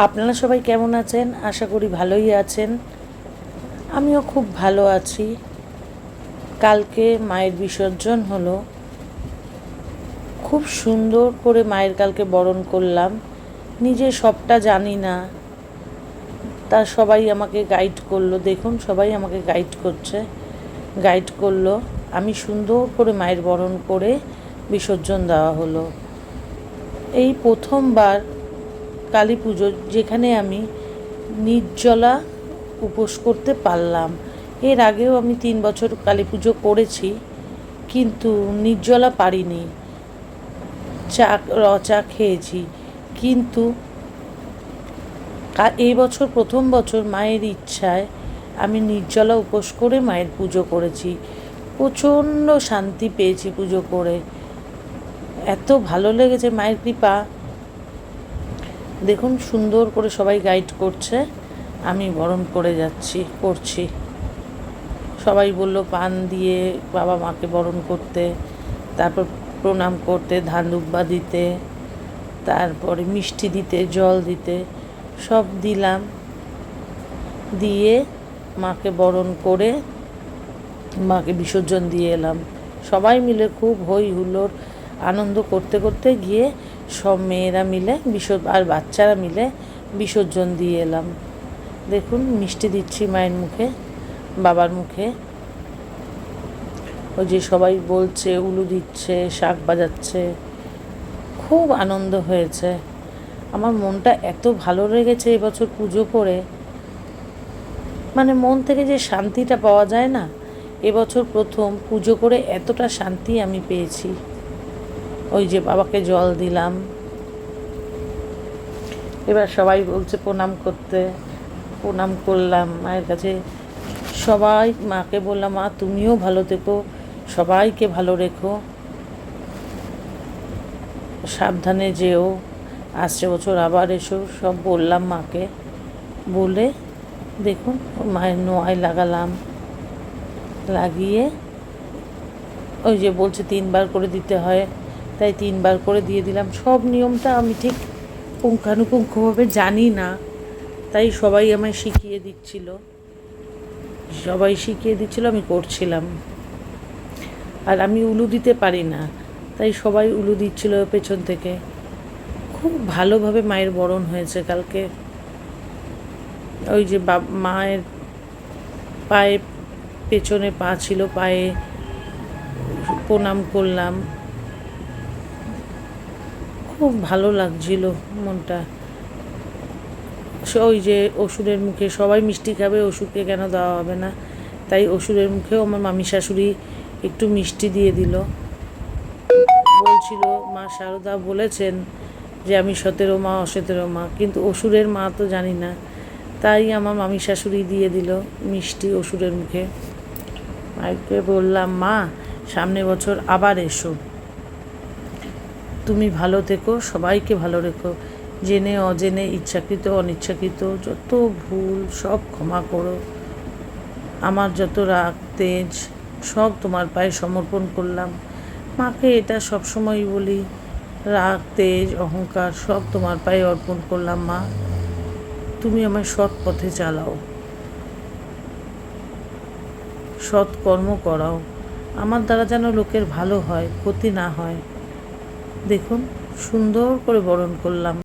আপনারা সবাই কেমন আছেন? আশা করি ভালোই আছেন। আমিও খুব ভালো আছি। কালকে মায়ের বিসর্জন হলো। খুব সুন্দর করে মায়ের কালকে বরণ করলাম। নিজে সবটা জানি না, তা সবাই আমাকে গাইড করলো। দেখুন, সবাই আমাকে গাইড করলো। আমি সুন্দর করে মায়ের বরণ করে বিসর্জন দেওয়া হলো। এই প্রথমবার কালী পুজো যেখানে আমি নির্জলা উপোস করতে পারলাম। এর আগেও আমি 3 বছর কালী পুজো করেছি, কিন্তু নির্জলা পারিনি। চা খেয়েছি, কিন্তু এই বছর প্রথম বছর মায়ের ইচ্ছায় আমি নির্জলা উপোস করে মায়ের পুজো করেছি। প্রচণ্ড শান্তি পেয়েছি পুজো করে। এত ভালো লেগেছে মায়ের কৃপা। দেখুন, সুন্দর করে সবাই গাইড করছে, আমি বরণ করে করছি। সবাই বলল পান দিয়ে বাবা মাকে বরণ করতে, তারপর প্রণাম করতে, ধান দুব্বা দিতে, তারপরে মিষ্টি দিতে, জল দিতে। সব দিলাম, দিয়ে মাকে বরণ করে মাকে বিসর্জন দিয়ে এলাম। সবাই মিলে খুব হই হুল্লোড় আনন্দ করতে করতে গিয়ে সব মেয়েরা মিলে আর বাচ্চারা মিলে বিসর্জন দিয়ে এলাম। দেখুন, মিষ্টি দিচ্ছি মায়ের মুখে, বাবার মুখে। ওই যে সবাই বলছে, উলু দিচ্ছে, শাঁখ বাজাচ্ছে। খুব আনন্দ হয়েছে। আমার মনটা এত ভালো লেগেছে এবছর পুজো করে, মানে মন থেকে যে শান্তিটা পাওয়া যায় না, এবছর প্রথম পুজো করে এতটা শান্তি আমি পেয়েছি। ওই যে বাবাকে জল দিলাম, এবার সবাই বলছে প্রণাম করতে, প্রণাম করলাম মায়ের কাছে। সবাই মাকে বললাম, মা তুমিও ভালো থেকো, সবাইকে ভালো রেখো, সাবধানে যেও, আসছে বছর আবার এসো, সব বললাম মাকে। বলে দেখুন, মায়ের নোয়ায় লাগালাম, লাগিয়ে ওই যে বলছে 3 বার করে দিতে হয়, তাই 3 বার করে দিয়ে দিলাম। সব নিয়মটা আমি ঠিক পুঙ্খানুপুঙ্খভাবে জানি না, তাই সবাই আমায় শিখিয়ে দিচ্ছিল, আমি করছিলাম। আর আমি উলু দিতে পারি না, তাই সবাই উলু দিচ্ছিল পেছন থেকে। খুব ভালোভাবে মায়ের বরণ হয়েছে কালকে। ওই যে মায়ের পায়ে, পেছনে পা ছিল, পায়ে প্রণাম করলাম। খুব ভালো লাগছিল মনটা। ওই যে অসুরের মুখে সবাই মিষ্টি খাবে, অসুরকে কেন দেওয়া হবে না, তাই অসুরের মুখেও আমার মামি শাশুড়ি একটু মিষ্টি দিয়ে দিল। বলছিল, মা শারদা বলেছেন যে আমি 17 মা অ17 মা, কিন্তু অসুরের মা তো জানি না, তাই আমার মামি শাশুড়ি দিয়ে দিল মিষ্টি অসুরের মুখে। মাকে বললাম, মা সামনে বছর আবার এসো, তুমি ভালো থেকো, সবাইকে ভালো রেখো, জেনে অজেনে, ইচ্ছাকৃত অনিচ্ছাকৃত যত ভুল সব ক্ষমা করো। আমার যত রাগ তেজ সব তোমার পায়ে সমর্পণ করলাম। মাকে এটা সবসময় বলি, রাগ তেজ অহংকার সব তোমার পায়ে অর্পণ করলাম। মা, তুমি আমায় সৎ পথে চালাও, সৎ কর্ম করাও, আমার দ্বারা যেন লোকের ভালো হয়, ক্ষতি না হয়। দেখুন, সুন্দর করে বরণ করলাম।